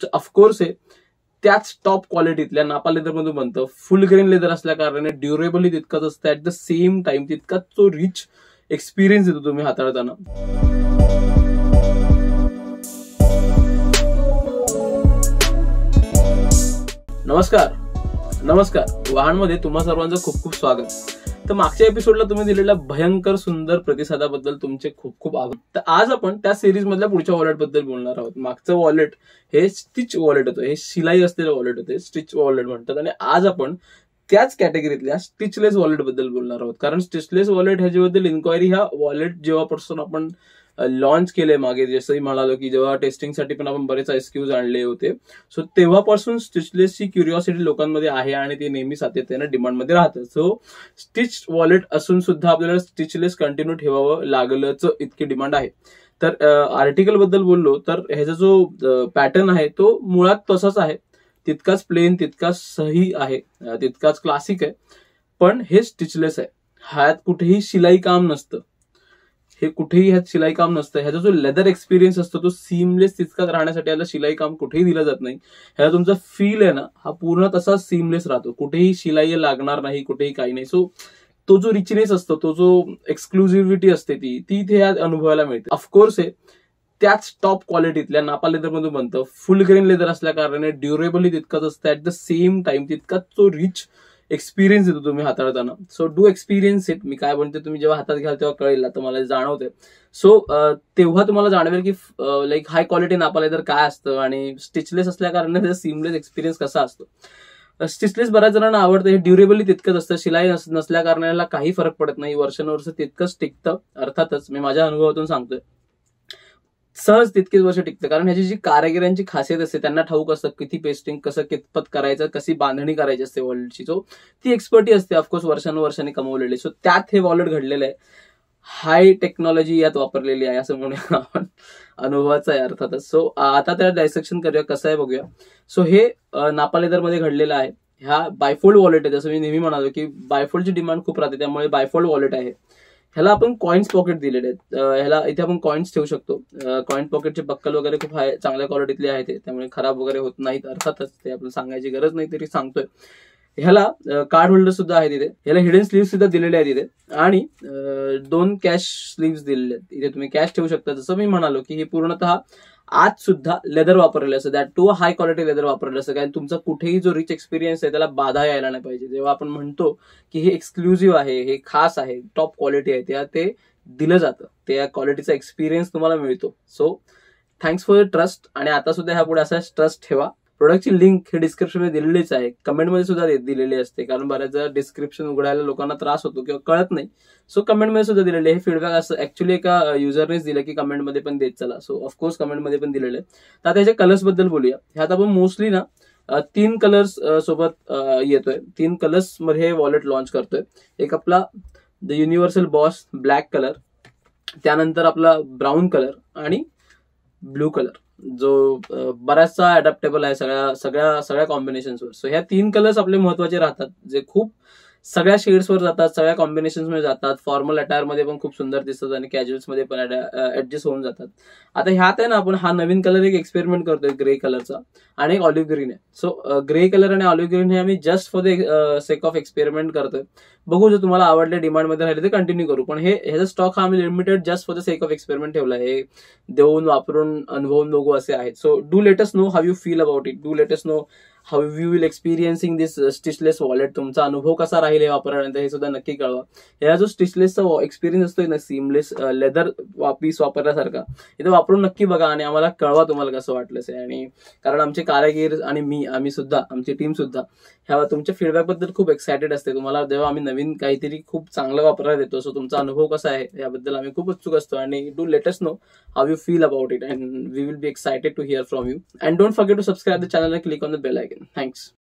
Of course आहे त्याच top क्वालिटीतल्या नापा लेदर मधून बनतं. फुल ग्रेन लेदर असल्या कारणाने ड्युरेबलही तितकंच असतं. ऍट द सेम टाइम तितकाच तो रिच एक्सपिरियन्स देतो तुम्ही हाताळताना. नमस्कार वाहनमध्ये तुम्हा सर्वांचं खूप खूप स्वागत. तर मागच्या एपिसोडला तुम्ही दिलेल्या भयंकर सुंदर प्रतिसादाबद्दल तुमचे खूप खूप आभार. तर आज आपण त्या सिरीज मधल्या पुढच्या वॉलेट बद्दल बोलणार आहोत. मागचं वॉलेट हे स्टिच वॉलेट होतं, हे शिलाई असलेलं वॉलेट होते, स्टिच वॉलेट म्हणतात. आणि आज आपण त्याच कॅटेगरीतल्या स्टिचलेस वॉलेट बद्दल बोलणार आहोत. कारण स्टिचलेस वॉलेट ह्याच्याबद्दल इन्क्वायरी ह्या वॉलेट जेव्हापासून आपण लॉन्च केले मागे, जसंही म्हणालो की जेव्हा टेस्टिंगसाठी पण आपण बरेच एसक्यूज आणले होते, सो तेव्हापासून स्टिचलेसची क्युरिओसिटी लोकांमध्ये आहे आणि ते नेहमी सातत्याने डिमांडमध्ये राहतं. सो स्टिच वॉलेट असून सुद्धा आपल्याला स्टिचलेस कंटिन्यू ठेवावं लागलंच, इतकी डिमांड आहे. तर आर्टिकल बद्दल बोललो तर ह्याचा जो पॅटर्न आहे तो मुळात तसाच आहे, तितकाच प्लेन, तितकाच सही आहे, तितकाच क्लासिक आहे, पण हे स्टिचलेस आहे. ह्यात कुठेही शिलाई काम नसतं, शिलाई काम नसतं. ह्याचा जो लेदर एक्सपिरियन्स असतो तो सीमलेस तितकाच राहण्यासाठी याला शिलाई काम कुठेही दिलं जात नाही. ह्याचा तुमचा फील आहे ना, हा पूर्ण तसा सीमलेस राहतो, कुठेही शिलाई लागणार नाही, कुठेही काही नाही. सो तो जो रिचनेस असतो, तो जो एक्सक्लुझिव्हिटी असते ती इथे अनुभवायला मिळते. ऑफकोर्स आहे त्याच टॉप क्वालिटीतल्या नापा लेदर मधून बनतं. फुल ग्रेन लेदर असल्या कारणाने ड्युरेबलही तितकंच असतं. ऍट द सेम टाइम तितकाच तो रिच एक्सपिरियन्स देतो तुम्ही हाताळताना. So do experience it. मी काय म्हणते तुम्ही जेव्हा हातात घ्याल तेव्हा कळेल, आता मला जाणवते. सो तेव्हा तुम्हाला जाणवेल की लाईक हाय क्वालिटी नापा लेदर काय असतं आणि स्टिचलेस असल्या कारणाने त्याचा सीमलेस एक्सपिरियन्स कसा असतो. स्टिचलेस बऱ्याच जणांना आवडतं. हे ड्युरेबली तितकंच असतं, शिलाई नसल्या कारणाला काही फरक पडत नाही, वर्षानुवर्ष तितकंच टिकतं. अर्थातच मी माझ्या अनुभवातून सांगतोय, सहज तितकीच वर्ष टिकतं. कारण ह्याची जी कारागिरांची खासियत असते, त्यांना ठाऊक असतं किती पेस्टिंग कसं कितपत करायचं, कशी बांधणी करायची असते वॉलेटची. सो ती एक्सपर्टी असते ऑफकोर्स वर्षानुवर्षांनी कमवलेली. सो त्यात हे वॉलेट घडलेलं आहे, हाय टेक्नॉलॉजी यात वापरलेली आहे असं म्हणूया आपण, अनुभवाचा आहे अर्थातच. सो आता त्याला डायसेक्शन करूया, कसं आहे बघूया. सो हे नापा लेदर मध्ये घडलेलं आहे. ह्या बायफोल्ड वॉलेट आहे. जसं मी नेहमी म्हणालो की बायफोल्डची डिमांड खूप राहते, त्यामुळे बायफोल्ड वॉलेट आहे. ह्याला आपण कॉइन्स पॉकेट दिलेले आहेत. ह्याला इथे आपण कॉइन्स ठेवू शकतो. कॉइन पॉकेटचे बक्कल वगैरे खूप चांगल्या क्वालिटीतले आहे ते, त्यामुळे खराब वगैरे होत नाहीत. अर्थातच ते आपल्याला सांगायची गरज नाही तरी सांगतोय. ह्याला कार्ड होल्डर सुद्धा आहे तिथे. ह्याला हिडन स्लीव्ह सुद्धा दिलेले आहेत तिथे आणि 2 कॅश स्लीव्ह दिलेले आहेत. इथे तुम्ही कॅश ठेवू शकता. जसं मी म्हणालो की हे पूर्णतः आज सुद्धा लेदर वापरलेलं असतं, that too high quality leather वापरलेलं असतं. कारण तुमचा कुठेही जो रिच एक्सपिरियन्स आहे त्याला बाधा यायला नाही पाहिजे. जेव्हा आपण म्हणतो की हे एक्सक्लुझिव्ह आहे, हे खास आहे, टॉप क्वालिटी आहे, ते दिलं जातं, त्या क्वालिटीचा एक्सपिरियन्स तुम्हाला मिळतो. So thanks for your trust. आणि आता सुद्धा ह्या पुढे असा ट्रस्ट ठेवा. प्रोडक्टची लिंक हे डिस्क्रिप्शन मध्ये दिलेलीच आहे, कमेंटमध्ये सुद्धा दिलेली असते. कारण बऱ्याचदा डिस्क्रिप्शन उघडायला लोकांना त्रास होतो किंवा कळत नाही. सो कमेंटमध्ये सुद्धा दिलेले हे फीडबॅक असं ऍक्च्युली एका युजरनेच दिलं की कमेंटमध्ये पण देत चला. सो ऑफकोर्स कमेंटमध्ये पण दिलेलं आहे. तर आता ह्याच्या कलर्स बद्दल बोलूया. ह्यात आपण मोस्टली ना 3 कलर्स सोबत येतोय. 3 कलर्स मध्ये हे वॉलेट लॉन्च करतोय. एक आपला the universal boss black colour, त्यानंतर आपला ब्राऊन कलर आणि ब्लू कलर, जो बराचसा अडॅप्टेबल आहे सगळ्या कॉम्बिनेशन्सवर. सो ह्या 3 कलर्स आपले महत्वाचे राहतात, जे खूप सगळ्या शेड्सवर जातात, सगळ्या कॉम्बिनेशन्स मध्ये जातात. फॉर्मल अटायर मध्ये पण खूप सुंदर दिसतात आणि कॅज्युअल्स मध्ये पण ऍडजस्ट होऊन जातात. आता ह्यात आहे ना, आपण हा नवीन कलर एक एक्सपेरिमेंट करतोय ग्रे कलरचा आणि एक ऑलिव्ह ग्रीन आहे. सो ग्रे कलर आणि ऑलिव्ह ग्रीन हे आम्ही just for the sake of experiment करतोय. बघू, जर तुम्हाला आवडले, डिमांड मध्ये राहिले तर कंटिन्यू करू. पण ह्याचा स्टॉक हा आम्ही limited just for the sake of experiment ठेवला आहे. हे देऊन वापरून अनुभवून बघू असे आहेत. So do let us know how you feel about it. Do let us know how you will experiencing this stitchless wallet. तुमचा अनुभव कसा राहील हे वापरल्यानंतर हे सुद्धा नक्की कळवा. याला जो स्टिचलेसचा एक्सपिरियन्स असतोय ना, सीमलेस लेदर पीस वापरल्यासारखा, इथे वापरून नक्की बघा आणि आम्हाला कळवा तुम्हाला कसं वाटलं असेल. आणि कारण आमचे कारागीर आणि आम्ही सुद्धा, आमची टीम सुद्धा ह्या तुमच्या फीडबॅक बद्दल खूप एक्सायटेड असते. तुम्हाला जेव्हा आम्ही नवीन काहीतरी खूप चांगलं वापरायला देतो, सो तुमचा अनुभव कसा आहे याबद्दल आम्ही खूप उत्सुक असतो. आणि do let us know how you feel about it and we will be excited to hear from you. And don't forget to subscribe the channel and click on the bell icon. Thanks.